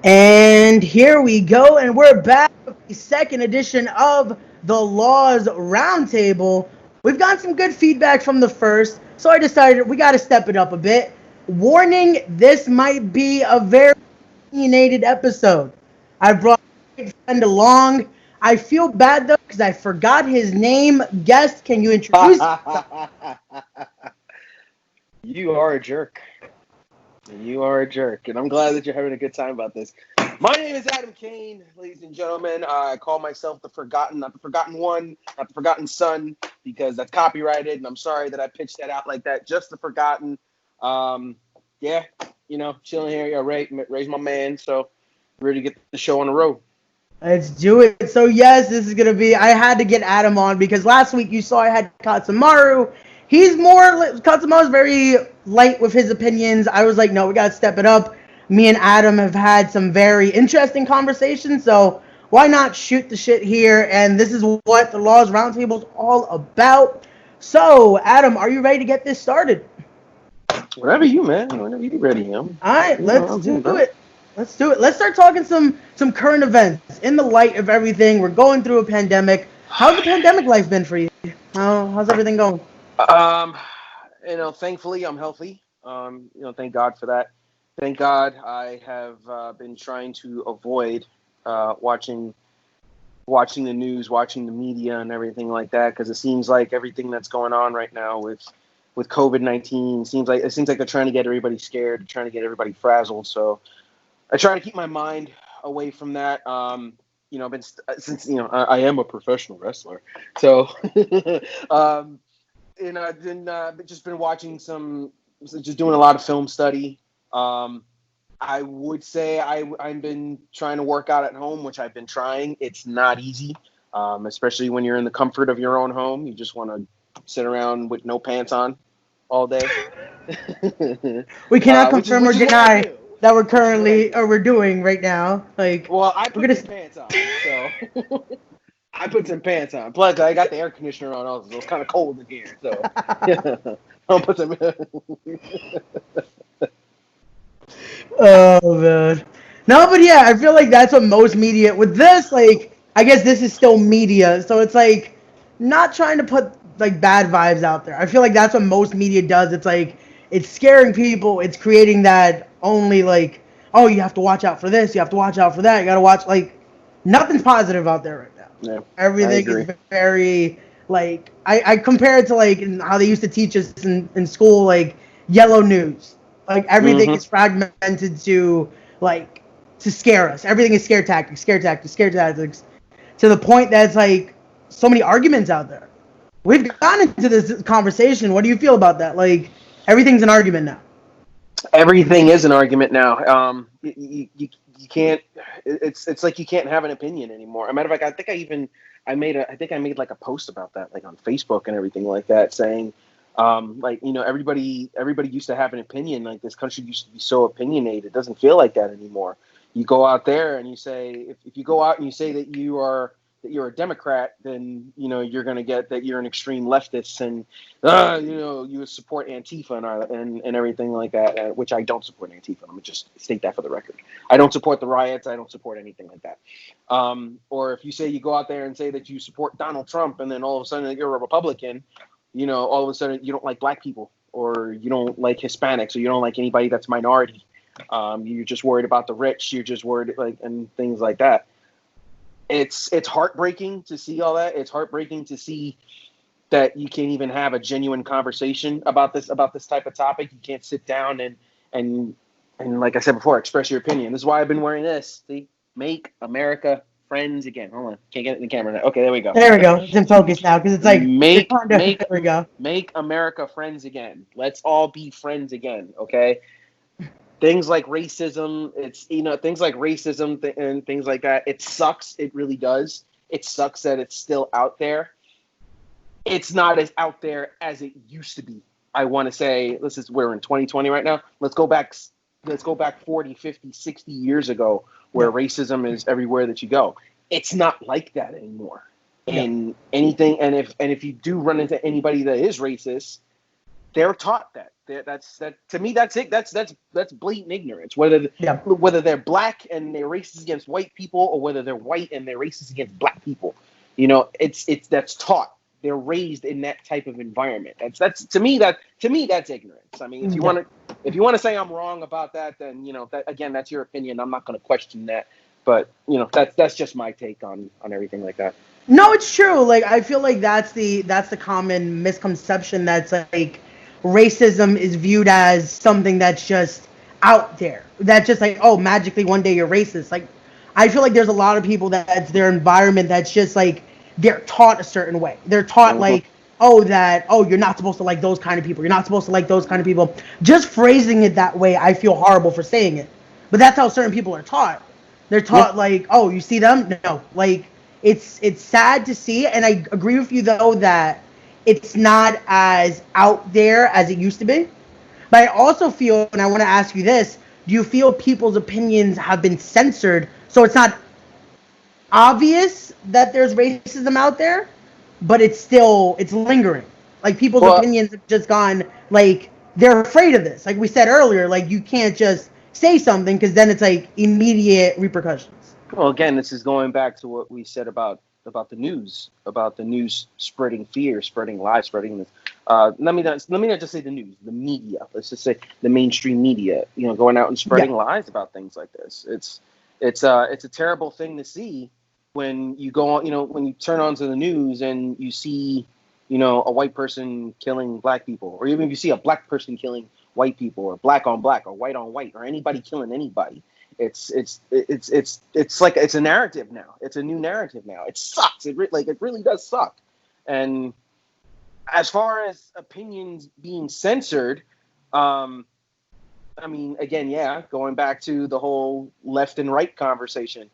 And here we go, and we're back with the second edition of the Laws Roundtable. We've gotten some good feedback from the first, so I decided we got to step it up a bit. Warning, this might be a very opinionated episode. I brought a great friend along. I feel bad though because I forgot his name. Guest, can you introduce yourself? You are a jerk. You are a jerk. And I'm glad that you're having a good time about this. My name is Adam Cain, ladies and gentlemen. I call myself the Forgotten, not the Forgotten One, not the Forgotten Son, because that's copyrighted. And I'm sorry that I pitched that out like that. Just the Forgotten. Yeah, chilling here. Yeah, raise my man. So, ready to get the show on the road. Let's do it. So yes, this is gonna be. I had to get Adam on because last week you saw I had Katsumaru. He's more. Katsumaru's very light with his opinions. I was like, no, we gotta step it up. Me and Adam have had some very interesting conversations, so why not shoot the shit here? And this is what the Laws Roundtable is all about. So, Adam, are you ready to get this started? Whenever you, man. Whenever you ready, him. All right, let's I'm do here, bro. it. Let's do it. Let's start talking some current events in the light of everything. We're going through a pandemic. How's the pandemic life been for you? How's everything going? Um, thankfully I'm healthy. Thank God for that. Thank God I have been trying to avoid watching the news, watching the media, and everything like that, because it seems like everything that's going on right now with COVID-19 seems like they're trying to get everybody scared, trying to get everybody frazzled. So I try to keep my mind away from that. Since I am a professional wrestler, so I've been watching just doing a lot of film study. I would say I've been trying to work out at home, which I've been trying. It's not easy, especially when you're in the comfort of your own home. You just want to sit around with no pants on all day. We cannot which is confirm or which is what I deny do. that we're Which is what I currently do. or we're doing right now. Like Well, I we're put gonna. some pants on, so I put some pants on. Plus, I got the air conditioner on also, so it's kind of cold in here. So I'll put some. Oh man. No, but yeah, I feel like that's what most media with this, like I guess this is still media, so it's like not trying to put like bad vibes out there. I feel like that's what most media does. It's like it's scaring people, it's creating that only like, oh, you have to watch out for this, you have to watch out for that, you gotta watch like nothing's positive out there right now. Yeah, I Everything agree. is very like I compare it to like how they used to teach us in school, like yellow news. Like everything Mm-hmm. is fragmented to like to scare us. Everything is scare tactics, to the point that it's like so many arguments out there. We've gotten into this conversation. What do you feel about that? Like everything's an argument now. Everything is an argument now. You can't. It's like you can't have an opinion anymore. As a matter of fact, I think I made like a post about that, like on Facebook and everything like that, saying, everybody used to have an opinion. Like this country used to be so opinionated. It doesn't feel like that anymore. You go out there and you say, if you go out and you say that you're a Democrat, then you're going to get that you're an extreme leftist, and you support Antifa and everything like that, which I don't support Antifa. Let me just state that for the record. I don't support the riots. I don't support anything like that. Or if you say you go out there and say that you support Donald Trump, and then all of a sudden you're a Republican, all of a sudden you don't like black people, or you don't like Hispanics, or you don't like anybody that's minority. You're just worried about the rich. You're just worried and things like that. It's heartbreaking to see all that. It's heartbreaking to see that you can't even have a genuine conversation about this type of topic. You can't sit down and like I said before, express your opinion. This is why I've been wearing this. See, make America friends again. Hold on, can't get it in the camera now. Okay, there we go. There we go. It's in focus now because it's like you're Make trying to. make There we go. make America friends again. Let's all be friends again. Okay. Things like racism, things like racism and things like that. It sucks. It really does. It sucks that it's still out there. It's not as out there as it used to be. I want to say, we're in 2020 right now. Let's go back 40, 50, 60 years ago, where Yeah. racism is everywhere that you go. It's not like that anymore. Yeah. And if you do run into anybody that is racist, they're taught that. That's to me. That's it. That's blatant ignorance. Whether they're black and they're racist against white people, or whether they're white and they're racist against black people, it's that's taught. They're raised in that type of environment. That's to me that's ignorance. I mean, if you want to say I'm wrong about that, then that's your opinion. I'm not going to question that. But that's just my take on everything like that. No, it's true. Like, I feel like that's the common misconception, that's like racism is viewed as something that's just out there. That's just like, oh, magically one day you're racist. Like, I feel like there's a lot of people that's their environment that's just like they're taught a certain way. They're taught like, oh, you're not supposed to like those kind of people. You're not supposed to like those kind of people. Just phrasing it that way, I feel horrible for saying it. But that's how certain people are taught. They're taught like, oh, you see them? No. Like, it's sad to see, and I agree with you though that it's not as out there as it used to be. But I also feel, and I want to ask you this, do you feel people's opinions have been censored so it's not obvious that there's racism out there, but it's lingering? Like, people's opinions have just gone, like, they're afraid of this. Like we said earlier, like, you can't just say something because then it's like immediate repercussions. Well, again, this is going back to what we said about the news spreading fear, spreading lies, spreading this. Let me not just say the news, the media. Let's just say the mainstream media. Going out and spreading lies about things like this. It's a terrible thing to see when you go on. When you turn on to the news and you see, a white person killing black people, or even if you see a black person killing white people, or black on black, or white on white, or anybody killing anybody. It's like it's a narrative now. It's a new narrative now. It sucks. It really does suck. And as far as opinions being censored, I mean, again, going back to the whole left and right conversation.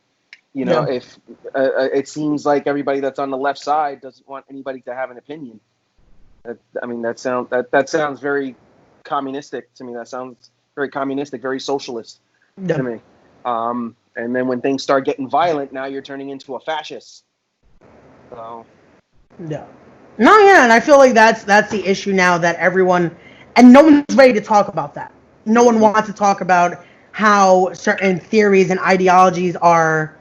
If it seems like everybody that's on the left side doesn't want anybody to have an opinion. That sounds very communistic to me. That sounds very communistic, very socialist to me. And then when things start getting violent, now you're turning into a fascist. So. Yeah. No, yeah, and I feel like that's the issue now, that everyone, and no one's ready to talk about that. No one wants to talk about how certain theories and ideologies are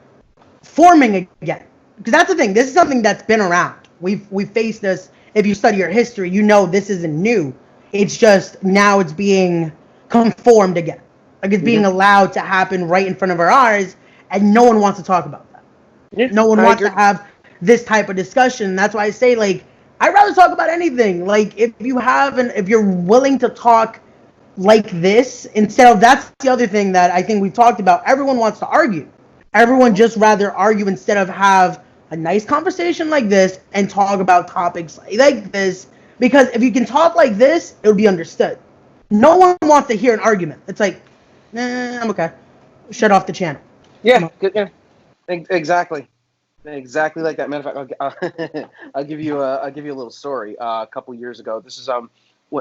forming again. Because that's the thing. This is something that's been around. We've faced this. If you study your history, this isn't new. It's just now it's being conformed again. Like, it's being allowed to happen right in front of our eyes, and no one wants to talk about that. Yeah, no one wants to have this type of discussion. That's why I say, like, I'd rather talk about anything. Like, if you're willing to talk like this, instead of, that's the other thing that I think we've talked about. Everyone wants to argue. Everyone just rather argue instead of have a nice conversation like this and talk about topics like this. Because if you can talk like this, it would be understood. No one wants to hear an argument. It's like, I'm okay. Shut off the channel. Yeah, exactly like that. Matter of fact, I'll give you a little story. A couple years ago, this is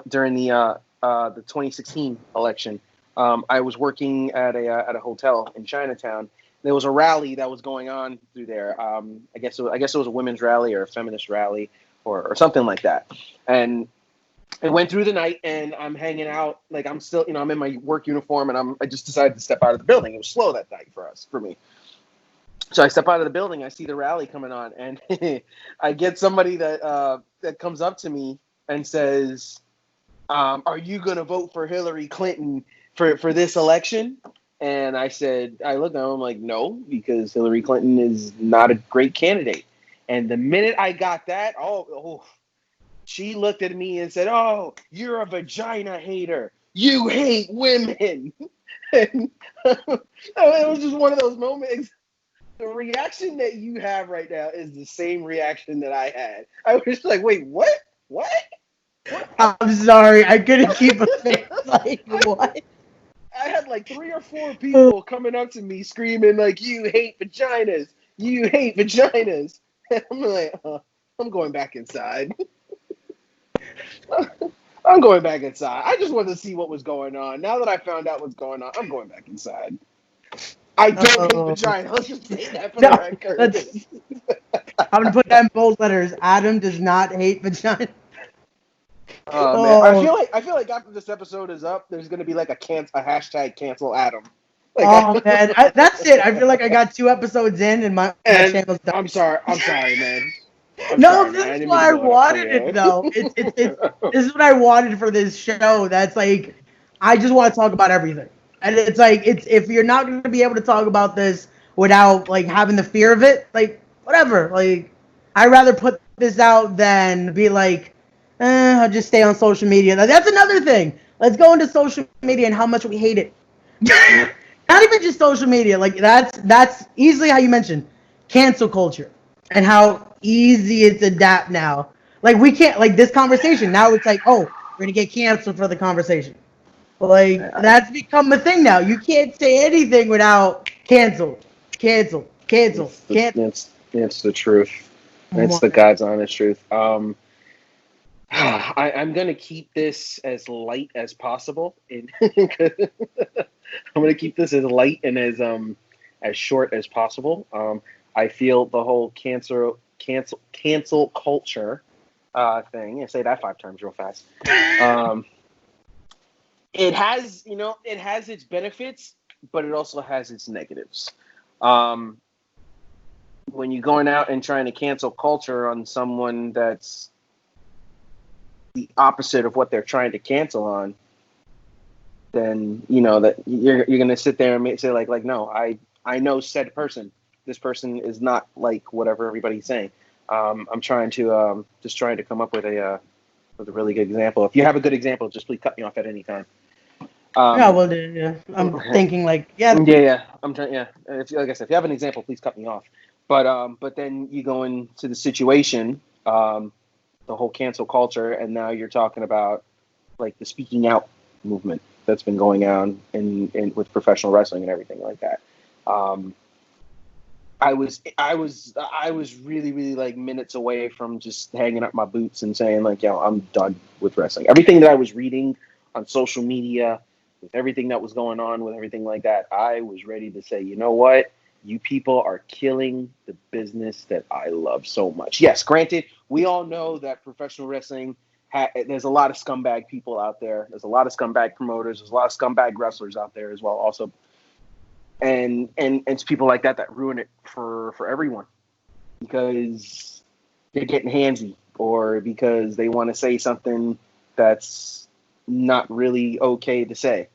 during the 2016 election. I was working at a hotel in Chinatown. There was a rally that was going on through there. I guess it was a women's rally or a feminist rally or something like that. And it went through the night, and I'm hanging out. Like, I'm still, I'm in my work uniform, and I just decided to step out of the building. It was slow that night for me. So I step out of the building. I see the rally coming on, and I get somebody that comes up to me and says, "Are you going to vote for Hillary Clinton for this election?" And I looked at him, I'm like, no, because Hillary Clinton is not a great candidate. And the minute I got that, she looked at me and said, "Oh, you're a vagina hater. You hate women." And it was just one of those moments. The reaction that you have right now is the same reaction that I had. I was like, wait, what? What? I'm sorry. I couldn't keep a face. Like, what? I had like 3 or 4 people coming up to me screaming like, "You hate vaginas. You hate vaginas." And I'm like, I'm going back inside. I'm going back inside. I just wanted to see what was going on. Now that I found out what's going on, I'm going back inside. I don't hate vagina. Let's just say that for the record. I'm going to put that in bold letters. Adam does not hate vagina. Oh man, I feel like after this episode is up, there's gonna be like a hashtag cancel Adam. Like, Oh man, that's it. I feel like I got 2 episodes in, and my and channel's done. I'm sorry, man. I'm No, sorry, man. this I is didn't mean to why I blow it up for wanted it you. though. It's this is what I wanted for this show. That's like, I just want to talk about everything, and it's like, it's if you're not going to be able to talk about this without like having the fear of it, like whatever. Like, I'd rather put this out than be like, I'll just stay on social media. Now, that's another thing. Let's go into social media and how much we hate it. Not even just social media. Like that's easily how you mentioned cancel culture and how easy it's adapt now. Like we can't like this conversation now. It's like, oh, we're gonna get canceled for the conversation. Like that's become a thing now. You can't say anything without cancel, cancel, cancel, cancel. It's the truth. It's the God's honest truth. I'm gonna keep this as light as possible. I'm gonna keep this as light and as short as possible. I feel the whole cancel culture thing. And say that 5 times real fast. It has its benefits, but it also has its negatives. When you're going out and trying to cancel culture on someone that's the opposite of what they're trying to cancel on, then that you're gonna sit there and say like no, I know said person. This person is not like whatever everybody's saying. I'm trying to just trying to come up with a really good example. If you have a good example, just please cut me off at any time. Yeah, well, yeah. I'm thinking like, yeah. I'm trying. Yeah, like I said, if you have an example, please cut me off. But then you go into the situation, the whole cancel culture, and now you're talking about like the speaking out movement that's been going on in with professional wrestling and everything like that. I was really like minutes away from just hanging up my boots and saying like, yo, I'm done with wrestling. Everything that I was reading on social media, with everything that was going on, with everything like that, I was ready to say, you know what? You people are killing the business that I love so much. Yes, granted, we all know that professional wrestling, there's a lot of scumbag people out there. There's a lot of scumbag promoters. There's a lot of scumbag wrestlers out there as well also. And it's people like that ruin it for everyone because they're getting handsy or because they want to say something that's not really okay to say.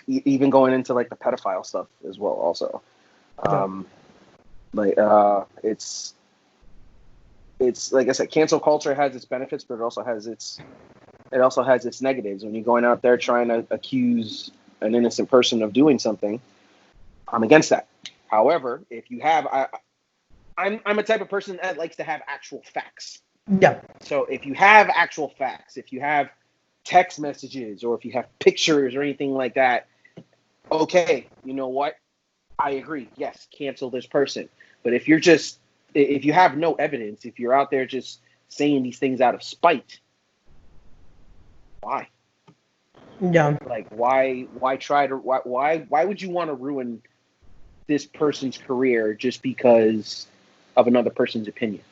Even going into like the pedophile stuff as well also. It's like I said, cancel culture has its benefits, but it also has its negatives. When you're going out there trying to accuse an innocent person of doing something, I'm against that. However, if you have, I'm a type of person that likes to have actual facts. Yeah. So if you have actual facts, if you have text messages or if you have pictures or anything like that, okay, you know what? I agree. Yes, cancel this person. But if you have no evidence, if you're out there just saying these things out of spite, why? Yeah. Like why would you want to ruin this person's career just because of another person's opinion?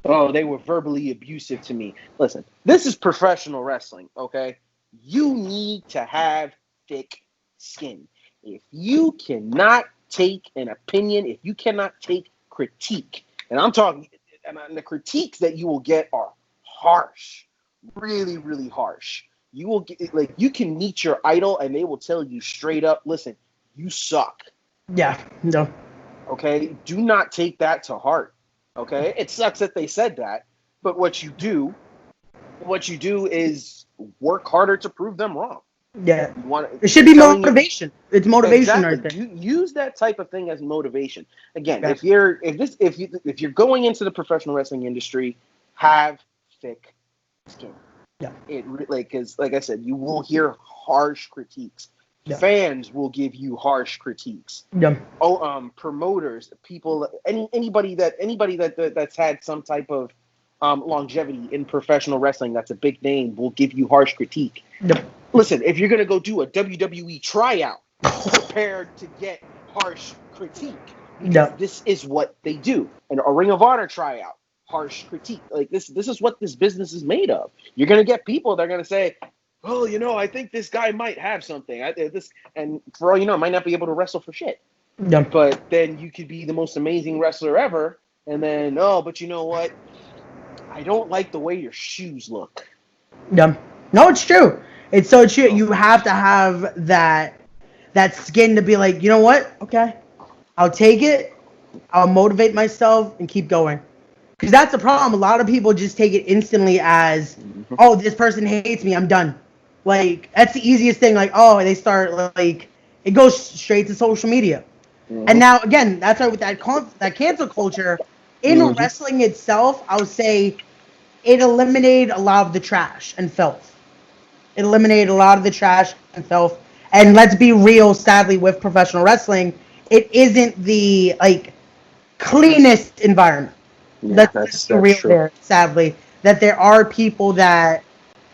Oh, they were verbally abusive to me. Listen, this is professional wrestling, okay? You need to have thick skin. If you cannot take an opinion, if you cannot take critique, and I'm talking, and the critiques that you will get are harsh, really, really harsh. You will get, like, you can meet your idol and they will tell you straight up, listen, you suck. Yeah. No. Okay? Do not take that to heart. Okay? It sucks that they said that, but what you do is work harder to prove them wrong. Yeah. It should be motivation. It's motivation exactly. right there. You use that type of thing as motivation. Again, if you're going into the professional wrestling industry, have thick skin. Yeah. Because like I said, you will hear harsh critiques. Yeah. Fans will give you harsh critiques. Yeah. Promoters, people, anybody that's had some type of longevity in professional wrestling, that's a big name, will give you harsh critique. Yep. Listen, if you're gonna go do a WWE tryout, prepared to get harsh critique, because this is what they do. And a Ring of Honor tryout, harsh critique. Like this is what this business is made of. You're gonna get people that are gonna say, "Oh, I think this guy might have something." And for all you know, might not be able to wrestle for shit. Yeah. But then you could be the most amazing wrestler ever, and then but you know what? I don't like the way your shoes look. Yeah. No, it's true. It's so true. You have to have that skin to be like, you know what? Okay, I'll take it. I'll motivate myself and keep going. Because that's the problem. A lot of people just take it instantly as, oh, this person hates me. I'm done. Like, that's the easiest thing. Like, oh, they start, like, it goes straight to social media. And now, again, that's why with that cancel culture, in wrestling itself, I would say it eliminated a lot of the trash and filth. It eliminated a lot of the trash and filth. And let's be real, sadly, with professional wrestling, it isn't the, like, cleanest environment. Yeah, that's real true. There, sadly, that there are people that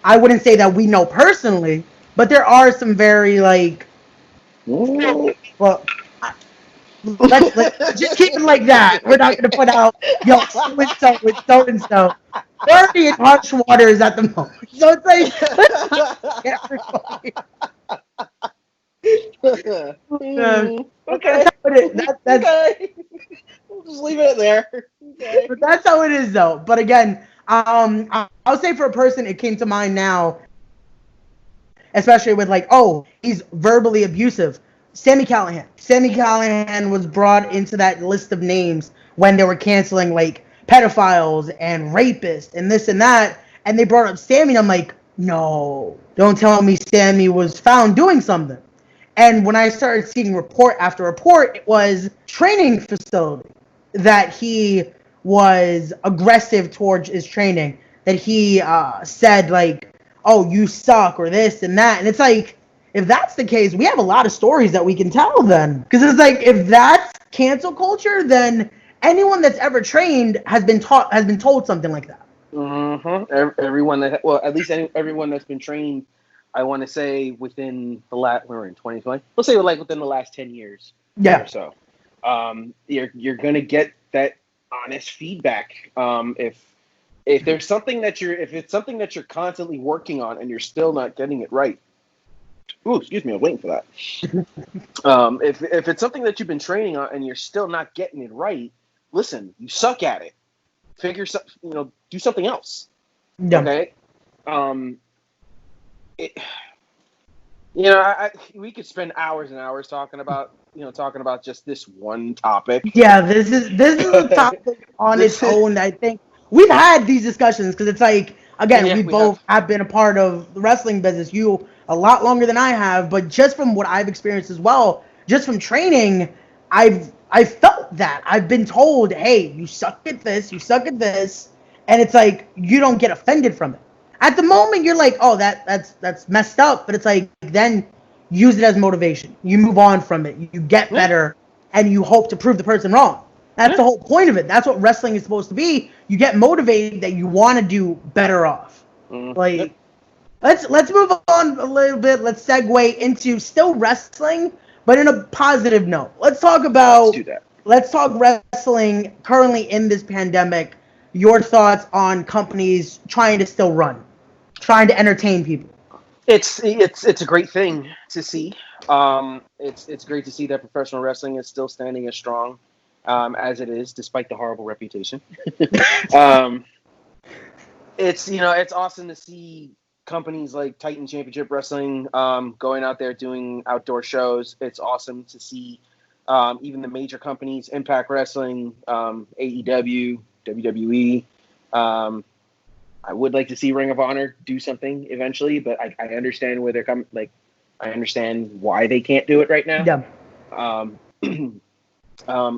I wouldn't say that we know personally, but there are some very like. Well, let's just keep it like that. We're not gonna put out so and so. They're already in harsh waters at the moment, so it's like okay. That's okay. We'll just leave it there. Okay. But that's how it is, though. But again, I'll say for a person, it came to mind now, especially with like, oh, he's verbally abusive. Sami Callihan. Sami Callihan was brought into that list of names when they were canceling like pedophiles and rapists and this and that, and they brought up Sami, and I'm like, no, don't tell me Sami was found doing something. And when I started seeing report after report, it was training facility that he was aggressive towards his training, that he said like, oh, you suck or this and that. And it's like, if that's the case, we have a lot of stories that we can tell then. Because it's like, if that's cancel culture, then anyone that's ever trained has been told something like that. Everyone everyone that's been trained, I want to say within the we're in 2020. Let's say like within the last 10 years. Yeah. Or so. You're gonna get that honest feedback. If there's something if it's something that you're constantly working on and you're still not getting it right. Ooh, excuse me, I'm waiting for that. If it's something that you've been training on and you're still not getting it right, listen, you suck at it. Do something else. Yeah. Okay. We could spend hours and hours talking about just this one topic. Yeah, this is a topic on its own. I think we've had these discussions because it's like, again, we both have been a part of the wrestling business. You a lot longer than I have, but just from what I've experienced as well, just from training, I've felt that. I've been told, hey, you suck at this, and it's like you don't get offended from it. At the moment, you're like, oh, that's messed up, but it's like then use it as motivation. You move on from it. You get better, and you hope to prove the person wrong. That's the whole point of it. That's what wrestling is supposed to be. You get motivated that you want to do better off. Like, let's move on a little bit. Let's segue into still wrestling, but in a positive note. Let's talk wrestling currently in this pandemic. Your thoughts on companies trying to still run, trying to entertain people. It's a great thing to see. It's great to see that professional wrestling is still standing as strong as it is, despite the horrible reputation. It's awesome to see companies like Titan Championship Wrestling going out there doing outdoor shows. It's awesome to see even the major companies, Impact Wrestling, AEW, WWE. I would like to see Ring of Honor do something eventually, but I understand where they're coming. Like, I understand why they can't do it right now. Yeah.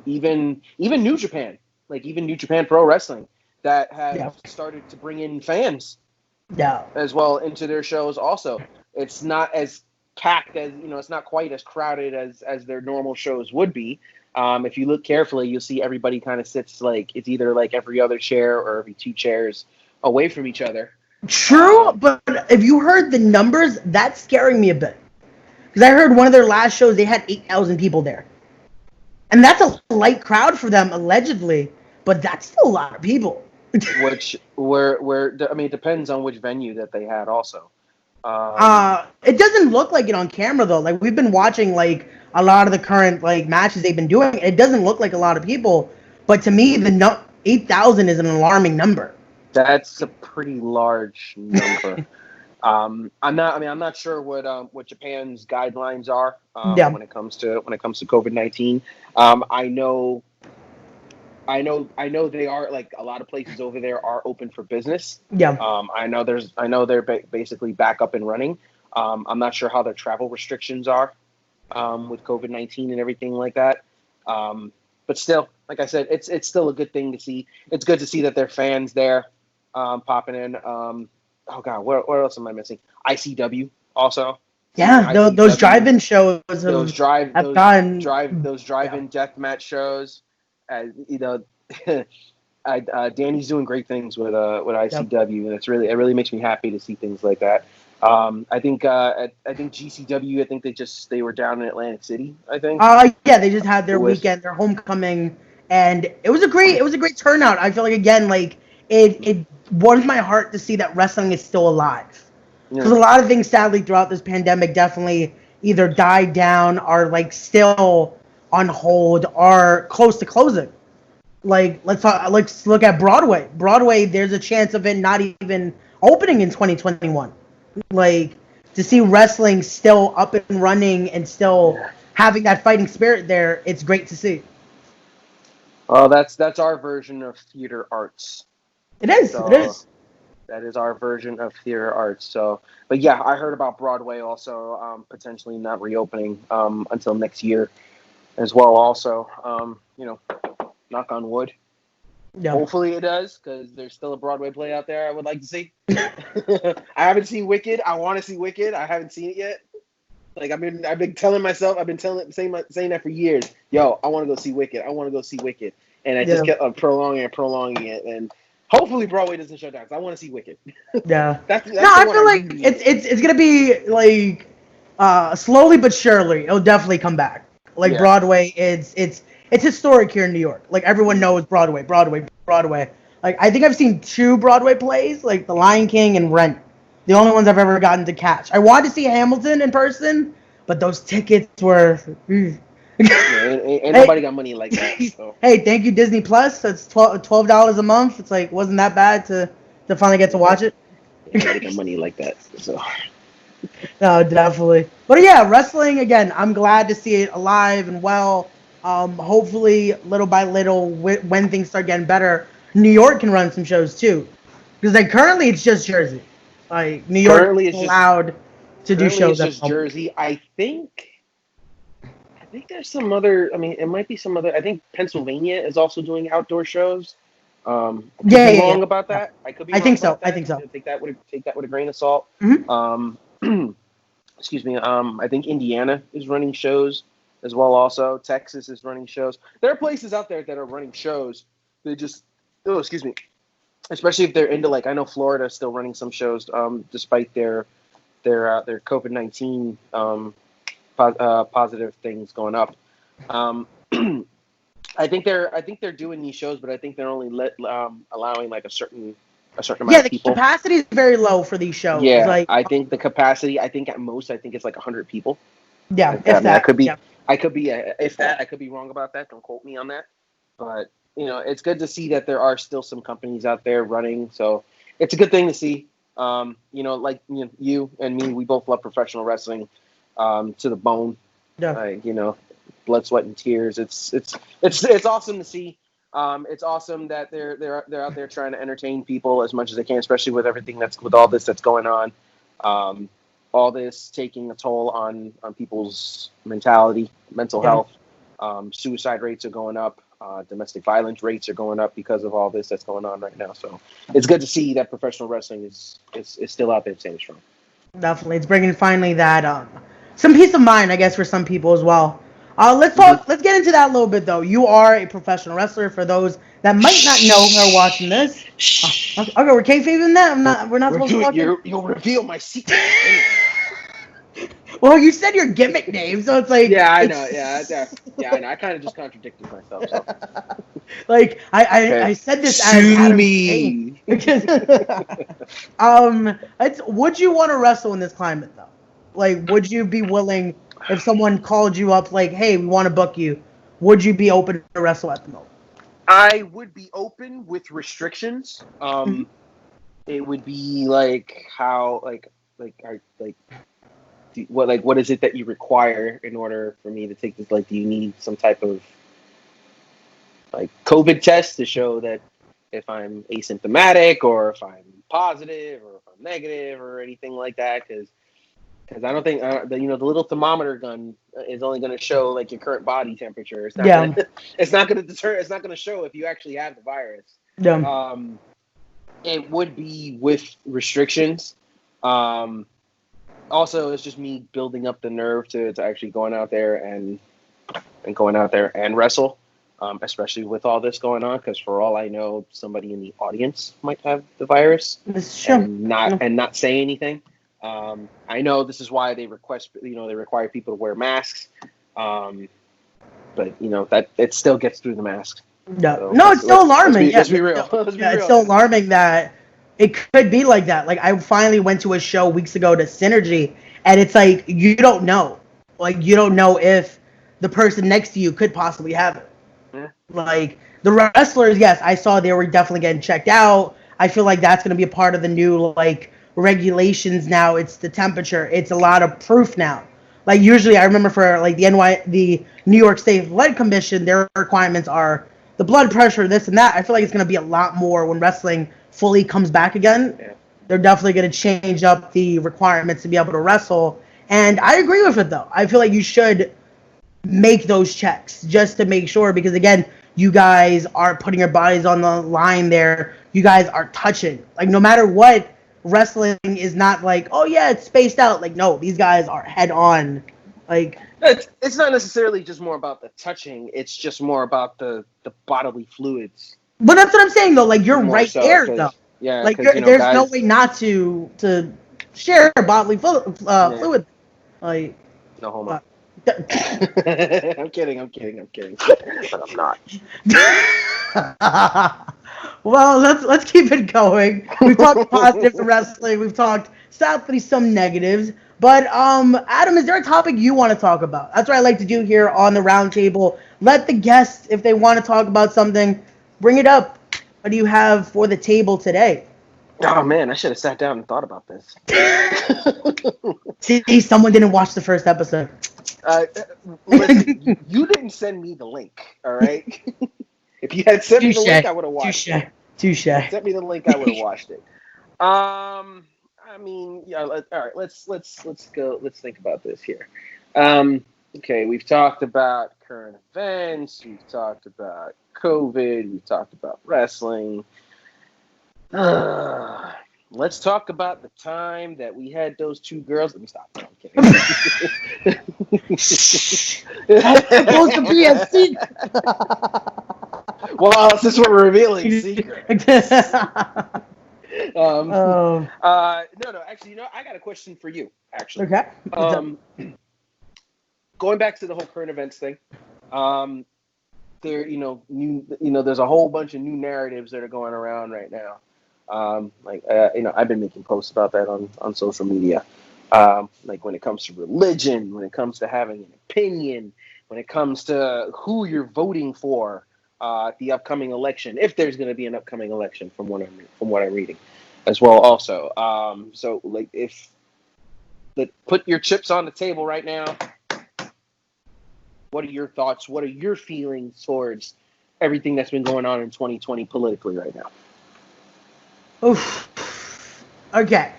Even New Japan, even New Japan Pro Wrestling, that have started to bring in fans. Yeah. As well into their shows. Also, it's not as packed as it's not quite as crowded as their normal shows would be. If you look carefully, you'll see everybody kind of sits it's either like every other chair or every two chairs away from each other. True, but if you heard the numbers, that's scaring me a bit. Because I heard one of their last shows, they had 8,000 people there. And that's a light crowd for them, allegedly, but that's still a lot of people. where I mean, it depends on which venue that they had also. It doesn't look like it on camera though. Like we've been watching like a lot of the current like matches they've been doing. It doesn't look like a lot of people, but to me, the 8,000 is an alarming number. That's a pretty large number. I'm not sure what Japan's guidelines are Yeah, when it comes to COVID-19. I know they are, like, a lot of places over there are open for business. yeah. I know they're basically back up and running. I'm not sure how their travel restrictions are with COVID-19 and everything like that. But still, like I said, it's still a good thing to see. It's good to see that their fans there popping in. Oh God, what else am I missing? ICW also. Yeah, those drive-in shows Those have gotten drive-in deathmatch shows. You know, Danny's doing great things with ICW, and it really makes me happy to see things like that. I think GCW. I think they were down in Atlantic City. I think. Yeah, they just had their weekend, their homecoming, and it was a great turnout. I feel like again, like it warms my heart to see that wrestling is still alive. Because a lot of things, sadly, throughout this pandemic, definitely either died down, or like still on hold, or close to closing. Like let's look at Broadway. Broadway, there's a chance of it not even opening in 2021. Like to see wrestling still up and running and still having that fighting spirit there, it's great to see. Oh, that's our version of theater arts. It is. So, it is. That is our version of theater arts. So, but yeah, I heard about Broadway also potentially not reopening until next year as well. Also, knock on wood. Yeah. Hopefully it does, because there's still a Broadway play out there I would like to see. I haven't seen Wicked. I want to see Wicked. I haven't seen it yet. Like I've been telling myself, saying that for years. Yo, I want to go see Wicked. I want to go see Wicked, and I just kept prolonging it, and hopefully Broadway doesn't shut down, because I want to see Wicked. Yeah. that's I feel like it's gonna be like slowly but surely it'll definitely come back. Like Broadway, it's historic here in New York. Like everyone knows Broadway. Like I think I've seen 2 Broadway plays, like The Lion King and Rent. The only ones I've ever gotten to catch. I wanted to see Hamilton in person, but those tickets were. Ain't nobody got money like that. So. Hey, thank you Disney Plus. It's $12 a month. It's like wasn't that bad to finally get to watch it. Nobody got money like that. So. No, definitely. But yeah, wrestling again. I'm glad to see it alive and well. Hopefully, little by little, when things start getting better, New York can run some shows too. Because like currently, it's just Jersey. Like New York is allowed to do shows. It's just Jersey. I think there's some other. I mean, it might be some other. I think Pennsylvania is also doing outdoor shows. Could be wrong about that. I could be. I think so. I think so. Take that with a grain of salt. Mm-hmm. Excuse me. I think Indiana is running shows as well. Also, Texas is running shows. There are places out there that are running shows. They just. Oh, excuse me. Especially if they're into, like, I know Florida is still running some shows, despite their COVID-19 positive things going up. I think they're doing these shows, but I think they're only allowing like a certain amount of people. Yeah, the capacity is very low for these shows. Yeah, like, I think the capacity. I think at most, it's like 100 people. Yeah, like if that. I could be. Yeah. I could be if that. I could be wrong about that. Don't quote me on that. But it's good to see that there are still some companies out there running. So it's a good thing to see. Like you and me, we both love professional wrestling to the bone. Yeah. Like, blood, sweat, and tears. It's awesome to see. It's awesome that they're out there trying to entertain people as much as they can, especially with everything with all this that's going on. All this taking a toll on people's mentality, mental health. Suicide rates are going up. Domestic violence rates are going up because of all this that's going on right now. So it's good to see that professional wrestling is still out there standing strong. Definitely, it's bringing finally that some peace of mind, I guess, for some people as well. Let's get into that a little bit though. You are a professional wrestler. For those that might not know who are watching this, okay, we're kayfabing that. We're not supposed to talk. You'll reveal my secret. Well, you said your gimmick name, so it's like Yeah, I know. Yeah, I know. I kind of just contradicted myself. So. Like Okay. I said this as Sue Adam me. Cain. Because would you want to wrestle in this climate though? Like, would you be willing if someone called you up like, "Hey, we want to book you"? Would you be open to wrestle at the moment? I would be open with restrictions. Mhm. It would be like how what is it that you require in order for me to take this? Like, do you need some type of like COVID test to show that if I'm asymptomatic or if I'm positive or if I'm negative or anything like that? Because I don't think the little thermometer gun is only going to show like your current body temperature. It's not gonna, it's not going to deter. It's not going to show if you actually have the virus. Yeah. It would be with restrictions. Also, it's just me building up the nerve to actually going out there and wrestle, especially with all this going on. Because for all I know, somebody in the audience might have the virus and not say anything. I know this is why they require people to wear masks. But that it still gets through the masks. Yeah. So No, it's still alarming. Let's be real. It's still alarming that it could be like that. Like, I finally went to a show weeks ago to Synergy, and it's like you don't know. Like, you don't know if the person next to you could possibly have it. Yeah. Like, the wrestlers, yes, I saw they were definitely getting checked out. I feel like that's going to be a part of the new, like, regulations now. It's the temperature. It's a lot of proof now. Like, usually I remember for, like, the New York State Lead Commission, their requirements are the blood pressure, this and that. I feel like it's going to be a lot more when wrestling fully comes back again. Yeah. They're definitely going to change up the requirements to be able to wrestle. And I agree with it, though. I feel like you should make those checks just to make sure, because, again, you guys are putting your bodies on the line there. You guys are touching. Like, no matter what, wrestling is not like, oh, yeah, it's spaced out. Like, no, these guys are head on. Like, it's not necessarily just more about the touching. It's just more about the bodily fluids. But that's what I'm saying, though. Like, you're right there, though. Yeah, like, there's no way not to share bodily fluid. Like, no homo. I'm kidding, but I'm not. Well, let's keep it going. We've talked positive for wrestling. We've talked, sadly, some negatives. But Adam, is there a topic you want to talk about? That's what I like to do here on the Roundtable. Let the guests, if they want to talk about something, bring it up. What do you have for the table today? Oh man, I should have sat down and thought about this. See, someone didn't watch the first episode. Listen, you didn't send me the link, all right? If you had sent me the link, I would have watched it. Touche. Sent me the link, I would have watched it. I mean, yeah. All right, let's go. Let's think about this here. Okay, we've talked about current events. We've talked about COVID. We've talked about wrestling. Let's talk about the time that we had those two girls. Let me stop. No, I'm kidding. That's supposed to be a secret. Well, since we're revealing secrets. No. Actually, I got a question for you. Actually, okay. Going back to the whole current events thing, there's a whole bunch of new narratives that are going around right now. I've been making posts about that on social media. Like when it comes to religion, when it comes to having an opinion, when it comes to who you're voting for at the upcoming election, if there's going to be an upcoming election, from what I'm reading, as well. Also, so like put your chips on the table right now. What are your thoughts? What are your feelings towards everything that's been going on in 2020 politically right now? Oof. Okay.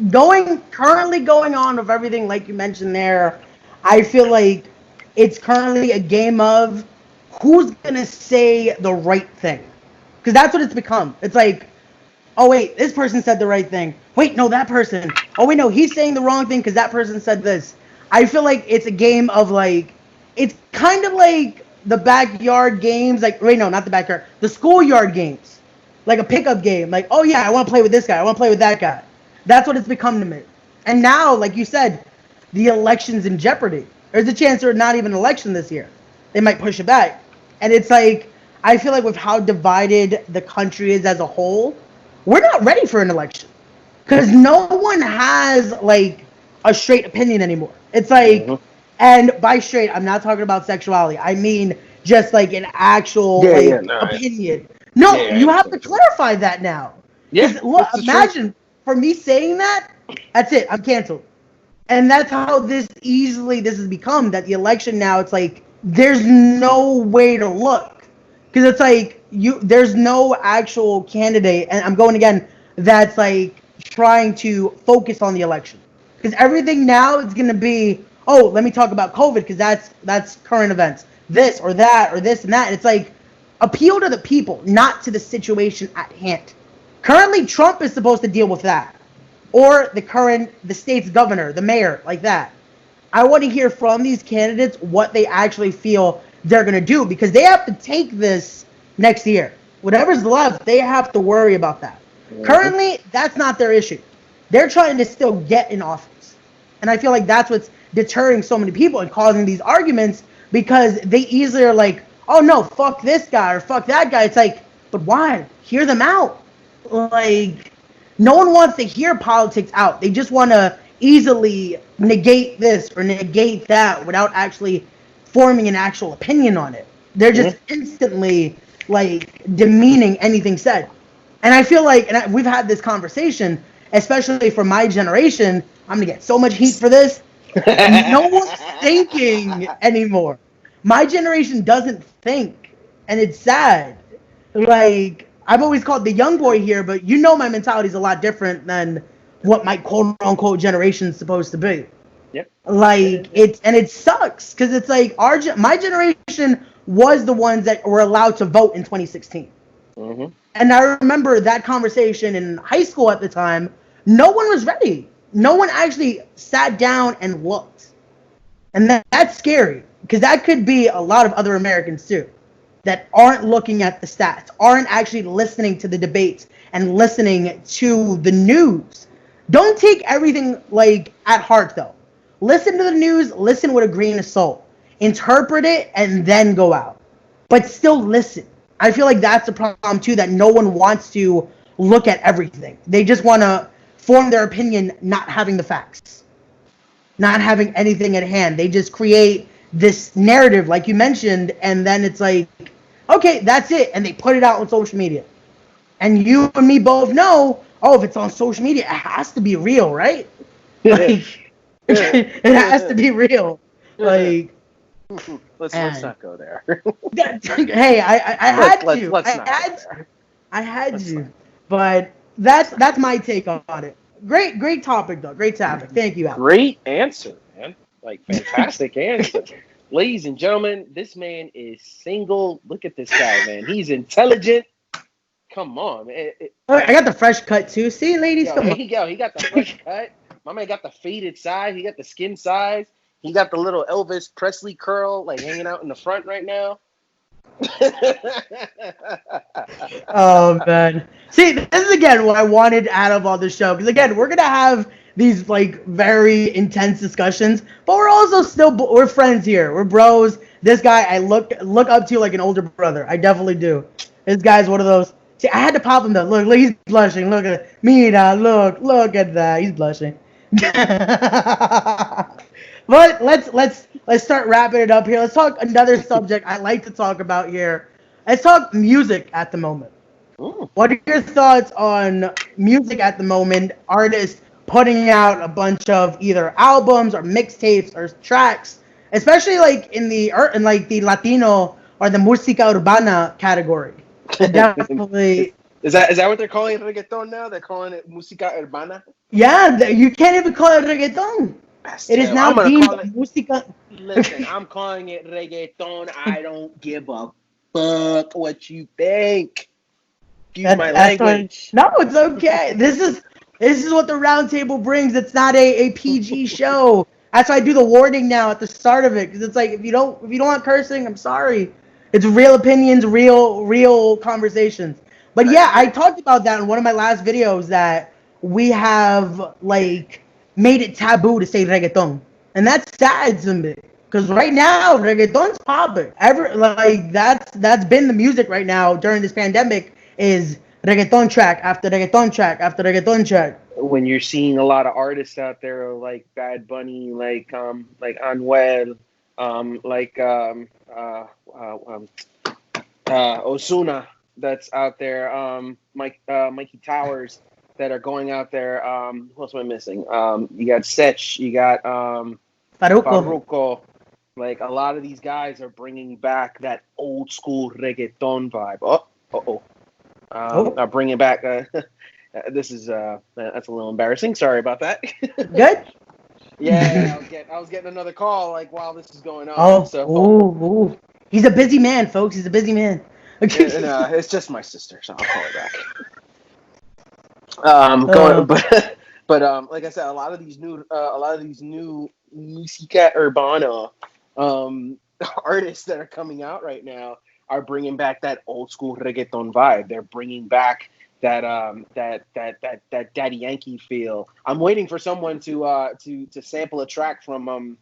Currently going on with everything like you mentioned there, I feel like it's currently a game of who's going to say the right thing. Because that's what it's become. It's like, oh, wait, this person said the right thing. Wait, no, that person. Oh, wait, no, he's saying the wrong thing because that person said this. I feel like it's a game of, like, it's kind of like the backyard games. Like, wait, no, not the backyard. The schoolyard games. Like a pickup game. Like, oh, yeah, I want to play with this guy. I want to play with that guy. That's what it's become to me. And now, like you said, the election's in jeopardy. There's a chance there's not even an election this year. They might push it back. And it's like, I feel like with how divided the country is as a whole, we're not ready for an election. Because no one has, like, a straight opinion anymore. It's like, and by straight, I'm not talking about sexuality. I mean just, like, an actual, opinion. No, you have to clarify that now. Yeah, look, imagine, for me saying that, that's it. I'm canceled. And that's how this has become, that the election now, it's like, there's no way to look. Because it's like, there's no actual candidate, and I'm going again, that's like trying to focus on the election. Because everything now is going to be, oh, let me talk about COVID, because that's current events. This or that or this and that. And it's like, appeal to the people, not to the situation at hand. Currently, Trump is supposed to deal with that. Or the state's governor, the mayor, like that. I want to hear from these candidates what they actually feel they're going to do, because they have to take this next year. Whatever's left, they have to worry about that. Currently, that's not their issue. They're trying to still get in office. And I feel like that's what's deterring so many people and causing these arguments, because they easily are like, oh no, fuck this guy or fuck that guy. It's like, but why? Hear them out. Like, no one wants to hear politics out. They just want to easily negate this or negate that without actually forming an actual opinion on it. They're just instantly, like, demeaning anything said. And I feel like, we've had this conversation, especially for my generation, I'm going to get so much heat for this. And no one's thinking anymore. My generation doesn't think. And it's sad. Like, I've always called the young boy here, but you know my mentality is a lot different than what my quote-unquote generation is supposed to be. Yep. Like, it sucks, because it's like, my generation was the ones that were allowed to vote in 2016. And I remember that conversation in high school at the time. No one was ready. No one actually sat down and looked. And that's scary, because that could be a lot of other Americans too, that aren't looking at the stats, aren't actually listening to the debates and listening to the news. Don't take everything, like, at heart, though. Listen to the news, listen with a grain of salt. Interpret it, and then go out. But still listen. I feel like that's the problem, too, that no one wants to look at everything. They just want to form their opinion not having the facts, not having anything at hand. They just create this narrative, like you mentioned, and then it's like, okay, that's it. And they put it out on social media. And you and me both know, oh, if it's on social media, it has to be real, right? Like, it has to be real. Like, let's not go there. Hey, I had to. I had to. But that's my take on it. Great topic, though. Great topic. Thank you, Al. Great answer, man. Like, fantastic answer. Ladies and gentlemen, this man is single. Look at this guy, man. He's intelligent. Come on, man. I got the fresh cut, too. See, ladies, come on. He got the fresh cut. My man got the faded side. He got the skin size. He got the little Elvis Presley curl, like, hanging out in the front right now. Oh, man. See, this is, again, what I wanted out of all this show. Because, again, we're going to have these, like, very intense discussions. But we're also we're friends here. We're bros. This guy, I look up to like an older brother. I definitely do. This guy's one of those. See, I had to pop him, though. Look, he's blushing. Look at Mira, look at that. He's blushing. But let's start wrapping it up here. Let's talk another subject I like to talk about here. Let's talk music at the moment. Ooh. What are your thoughts on music at the moment? Artists putting out a bunch of either albums or mixtapes or tracks, especially like in the Latino or the música urbana category. Definitely. Is that what they're calling it, reggaeton now? They're calling it música urbana? Yeah, you can't even call it reggaeton. It is now deemed música. Listen, I'm calling it reggaeton. I don't give a fuck what you think. Excuse my language. No, it's okay. This is what the Roundtable brings. It's not a PG show. That's why I do the warning now at the start of it, because it's like, if you don't want cursing, I'm sorry. It's real opinions, real conversations. But yeah, I talked about that in one of my last videos, that we have, like, made it taboo to say reggaeton. and that's sad to me. Because right now, reggaeton's popping. That's been the music right now during this pandemic is reggaeton track after reggaeton track after reggaeton track. When you're seeing a lot of artists out there like Bad Bunny, like Anuel, like Osuna that's out there, Mikey Towers that are going out there. Who else am I missing? You got Sech, you got Faruko. Farruko. Like a lot of these guys are bringing back that old school reggaeton vibe. Are bringing back. This is that's a little embarrassing. Sorry about that. Good. Yeah, I was getting another call like while this is going on. Oh, So ooh. He's a busy man, folks. He's a busy man. Okay. it's just my sister, so I'll call her back. But like I said, a lot of these new musica urbana artists that are coming out right now are bringing back that old school reggaeton vibe. They're bringing back that Daddy Yankee feel. I'm waiting for someone to sample a track from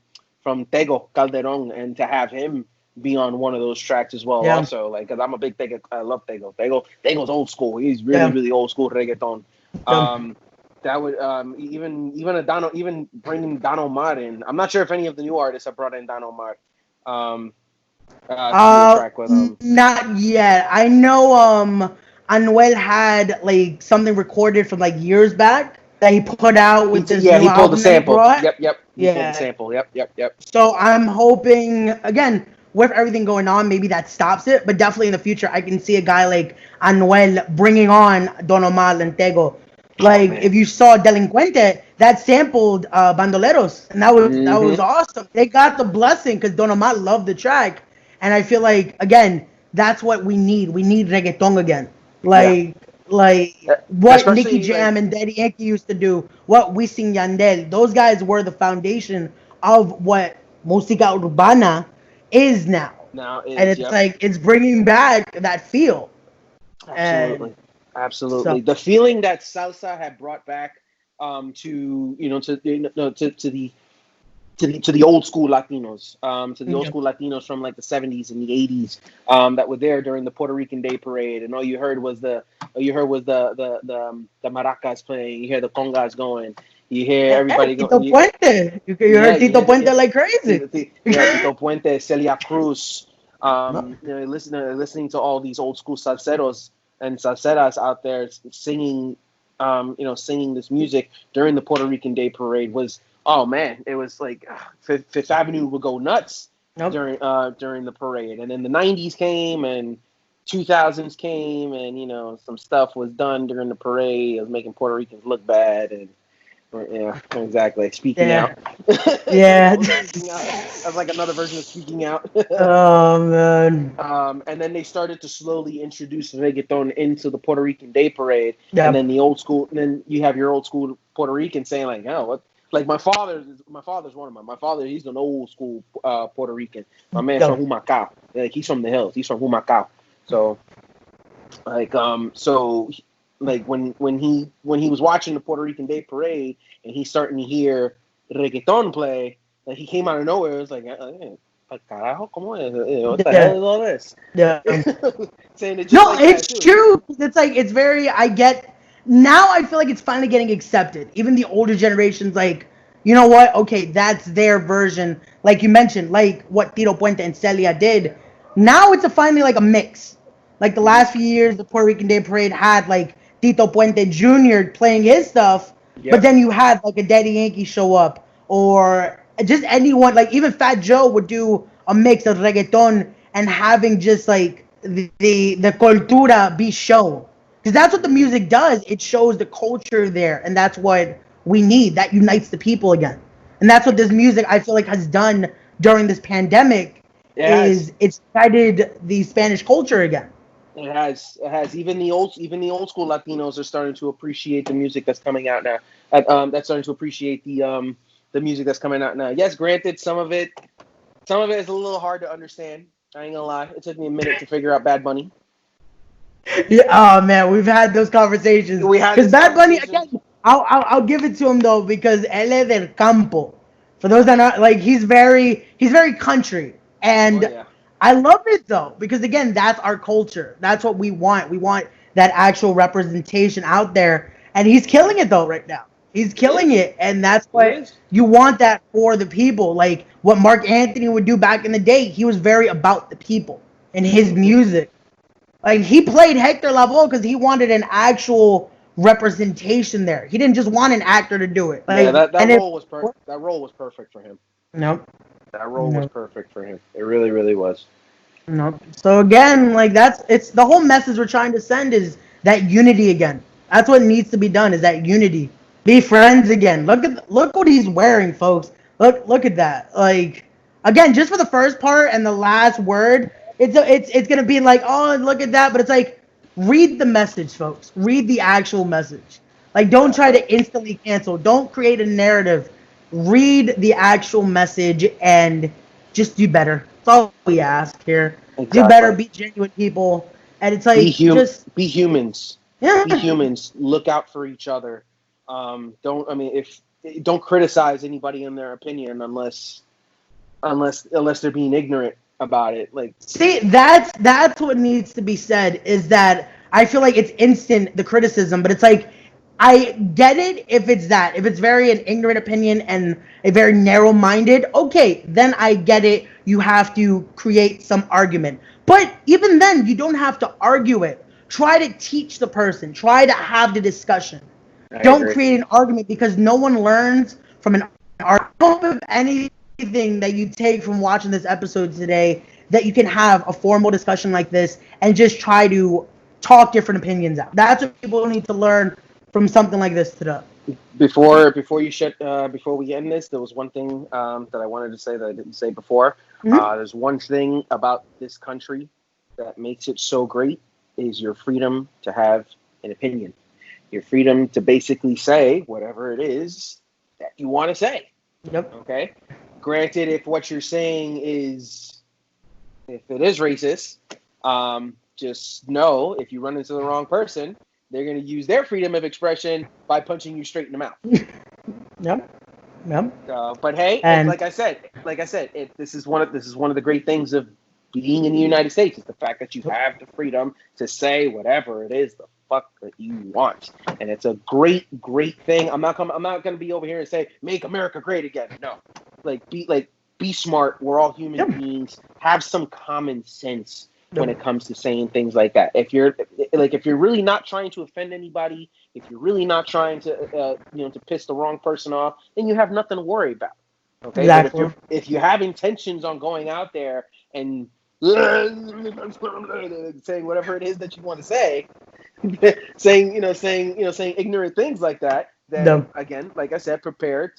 Tego Calderon and to have him be on one of those tracks as well. Yeah. Also, like, because I'm a big Tego. I love Tego. Tego's old school. He's really old school reggaeton. That would even bringing Don Omar in. I'm not sure if any of the new artists have brought in Don Omar. Track with not yet. I know Anuel had like something recorded from like years back that he put out with this. Yeah, he pulled the sample. Yep. He pulled the sample. Yep. So I'm hoping again with everything going on, maybe that stops it. But definitely in the future, I can see a guy like Anuel bringing on Don Omar and Tego. Like if you saw Delincuente, that sampled Bandoleros, and that was awesome. They got the blessing because Don Omar loved the track, and I feel like again that's what we need. We need reggaeton again, like what especially Nicky Jam and Daddy Yankee used to do. What Wisin Yandel, those guys were the foundation of what música urbana is now. And it's like it's bringing back that feel. Absolutely. The feeling that salsa had brought back to the old school Latinos, old school Latinos from like the 70s and the 80s that were there during the Puerto Rican Day Parade, and all you heard was the maracas playing, you hear the congas going, you hear everybody Tito Puente. You heard Tito Puente like crazy. Tito Puente, Celia Cruz, listening to all these old school salseros and salseras out there singing, singing this music during the Puerto Rican Day Parade was, oh man, it was like Fifth Avenue would go nuts during the parade. And then the 90s came and 2000s came and, some stuff was done during the parade. It was making Puerto Ricans look bad and exactly. Speaking out. Yeah. That's like another version of speaking out. Oh man. And then they started to slowly introduce reggaeton into the Puerto Rican Day Parade. Yep. And then then you have your old school Puerto Rican saying like, oh, what? Like my father's one of my father. He's an old school Puerto Rican. My man's from Humacao. Like he's from the hills. He's from Humacao. So, like when he was watching the Puerto Rican Day Parade and he's starting to hear reggaeton play, like he came out of nowhere. It was like, carajo, ¿cómo es? What the hell is all this? Yeah. Saying it just it's true. It's like it's very. I get now. I feel like it's finally getting accepted. Even the older generations, like, you know what? Okay, that's their version. Like you mentioned, like what Tito Puente and Celia did. Now it's finally like a mix. Like the last few years, the Puerto Rican Day Parade had like Tito Puente Jr. playing his stuff, but then you had like a Daddy Yankee show up, or just anyone, like even Fat Joe would do a mix of reggaeton and having just like the cultura be shown. Because that's what the music does. It shows the culture there, and that's what we need. That unites the people again. And that's what this music, I feel like, has done during this pandemic, is it's united the Spanish culture again. It has. Even the old school Latinos are starting to appreciate the music that's coming out now. That's starting to appreciate the music that's coming out now. Yes, granted, some of it is a little hard to understand. I ain't gonna lie. It took me a minute to figure out Bad Bunny. Yeah. Oh man, we've had those conversations. Because Bad Bunny again. I'll give it to him though, because él es del campo. For those that are not, like, he's very country, Oh and yeah. I love it though because again, that's our culture. That's what we want. We want that actual representation out there, and he's killing it though right now. He's He killing is. it, and that's He what is. you want that for the people. Like what Mark Anthony would do back in the day. He was very about the people in his Hmm. music. Like he played Hector Lavoe because he wanted an actual representation there. He didn't just want an actor to do it. Yeah, Like that and it role was that role was perfect for him. no, That role was no, perfect for him. It really, really was. no. So again, like it's the whole message we're trying to send is that unity again. That's what needs to be done is that unity. Be friends again. Look what he's wearing, folks. Look at that. Like again, just for the first part and the last word, it's gonna be like, oh, look at that, but it's like read the message, folks. Read the actual message. Like don't try Exactly. to instantly cancel. Don't create a narrative. Read the actual message and just do better. That's all we ask here. Do better, Exactly. be genuine people. And it's like just Be humans. Be yeah. humans. Look out for each other. Don't I mean if don't criticize anybody in their opinion unless they're being ignorant about it. Like See, that's what needs to be said is that I feel like it's instant the criticism, but it's like I get it if it's that. If it's very an ignorant opinion and a very narrow-minded, okay, then I get it. You have to create some argument. But even then, you don't have to argue it. Try to teach the person. Try to have the discussion. I Don't agree. create an argument because no one learns from an argument. I hope if anything that you take from watching this episode today, that you can have a formal discussion like this and just try to talk different opinions out. That's what people need to learn from something like this today. Before we end this, there was one thing that I wanted to say that I didn't say before. Mm-hmm. There's one thing about this country that makes it so great is your freedom to have an opinion, your freedom to basically say whatever it is that you want to say. Yep. Okay. Granted, if what you're saying is if it is racist, just know if you run into the wrong person, they're going to use their freedom of expression by punching you straight in the mouth. Yep. Yep. But hey, And this is one of the great things of being in the United States is the fact that you have the freedom to say whatever it is the fuck that you want, and it's a great thing. I'm not going to be over here and say make America great again. No, be smart. We're all human beings. Have some common sense when it comes to saying things like that. If you're really not trying to offend anybody, if you're really not trying to to piss the wrong person off, then you have nothing to worry about. Okay, exactly. but if you have intentions on going out there and saying whatever it is that you want to say, saying ignorant things like that, then again, like I said, prepare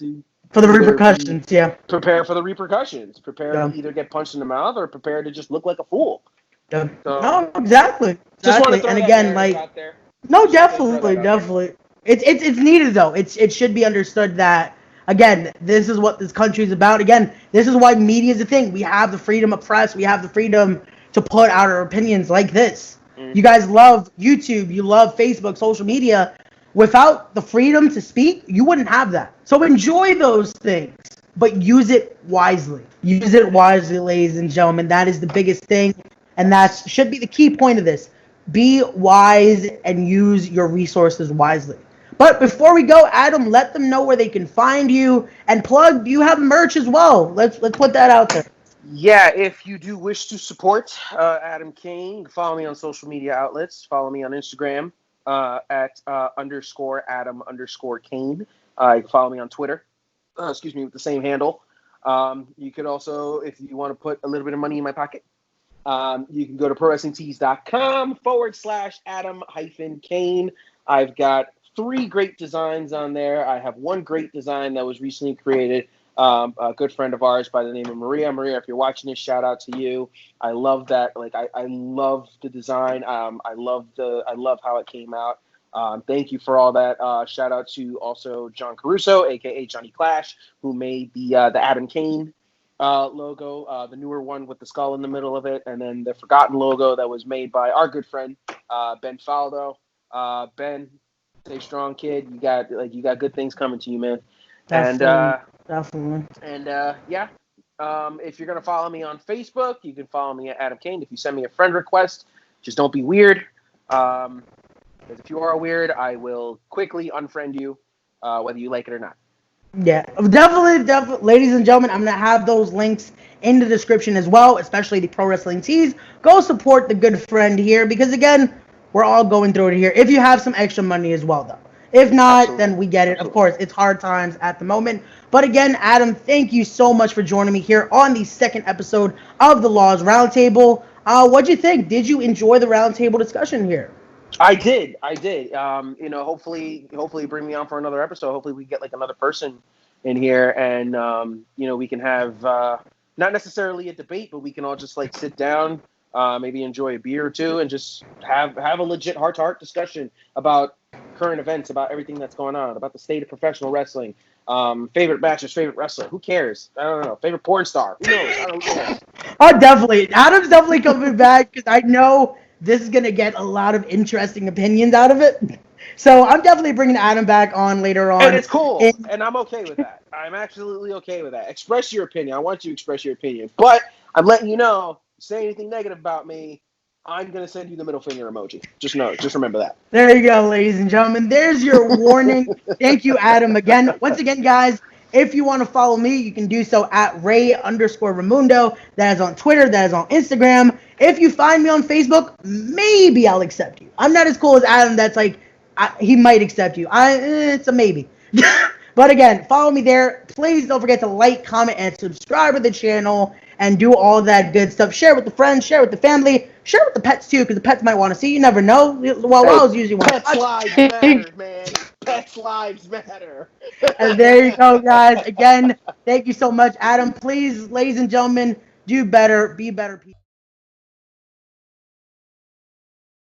for the repercussions. prepare for the repercussions. Prepare to Yeah. either get punched in the mouth or prepare to just look like a fool. Yeah. So No, exactly. just want to Exactly. throw And that again, narrative like out there. no, Just wanted to throw that out there. definitely. It's needed though. It should be understood that again, this is what this country is about. Again, this is why media is a thing. We have the freedom of press. We have the freedom to put out our opinions like this. Mm-hmm. You guys love YouTube. You love Facebook, social media. Without the freedom to speak, you wouldn't have that. So enjoy those things, but use it wisely. Use it wisely, ladies and gentlemen. That is the biggest thing, and that should be the key point of this. Be wise and use your resources wisely. But before we go, Adam, let them know where they can find you and plug. You have merch as well. Let's put that out there. Yeah, if you do wish to support Adam Cain, follow me on social media outlets. Follow me on Instagram at _Adam_Cain. You can follow me on Twitter. With the same handle. You could also, if you want to put a little bit of money in my pocket, you can go to prowrestlingtees.com /Adam-Cain. I've got 3 great designs on there. I have one great design that was recently created. A good friend of ours by the name of Maria. Maria, if you're watching this, shout out to you. I love that. Like I love the design. I love how it came out. Thank you for all that. Shout out to also John Caruso, aka Johnny Clash, who made the Adam Cain logo, the newer one with the skull in the middle of it, and then the Forgotten logo that was made by our good friend Ben Faldo. Ben, stay strong, kid. You got good things coming to you, man. Definitely. Definitely. And yeah, if you're gonna follow me on Facebook, you can follow me at Adam Cain. If you send me a friend request, just don't be weird. Because if you are weird, I will quickly unfriend you, whether you like it or not. Yeah, definitely, ladies and gentlemen, I'm gonna have those links in the description as well, especially the pro wrestling tees. Go support the good friend here because again, we're all going through it here. If you have some extra money as well, though. If not, Absolutely. then we get it. Of Absolutely. course, it's hard times at the moment. But again, Adam, thank you so much for joining me here on the second episode of the Laws Roundtable. What'd you think? Did you enjoy the roundtable discussion here? I did. I did. Hopefully bring me on for another episode. Hopefully we get like another person in here and we can have not necessarily a debate, but we can all just like sit down, maybe enjoy a beer or two and just have a legit heart to heart discussion about current events, about everything that's going on, about the state of professional wrestling, favorite matches, favorite wrestler. Who cares? I don't know. Favorite porn star. Who knows? I don't know. Oh, definitely. Adam's definitely coming back because I know this is going to get a lot of interesting opinions out of it. So I'm definitely bringing Adam back on later on. And it's cool. And I'm okay with that. I'm absolutely okay with that. Express your opinion. I want you to express your opinion. But I'm letting you know, say anything negative about me, I'm going to send you the middle finger emoji. Just remember that. There you go, ladies and gentlemen. There's your warning. Thank you, Adam. Once again, guys, if you want to follow me, you can do so at Ray_Ramundo. That is on Twitter. That is on Instagram. If you find me on Facebook, maybe I'll accept you. I'm not as cool as Adam. That's like, he might accept you. It's a maybe. But again, follow me there. Please don't forget to like, comment, and subscribe to the channel and do all that good stuff. Share with the friends, share with the family, share with the pets too, because the pets might want to see. You never know. Well, I was usually pets' lives matter, man. Pets' lives matter. And there you go, guys. Again, thank you so much, Adam. Please, ladies and gentlemen, do better, be better people.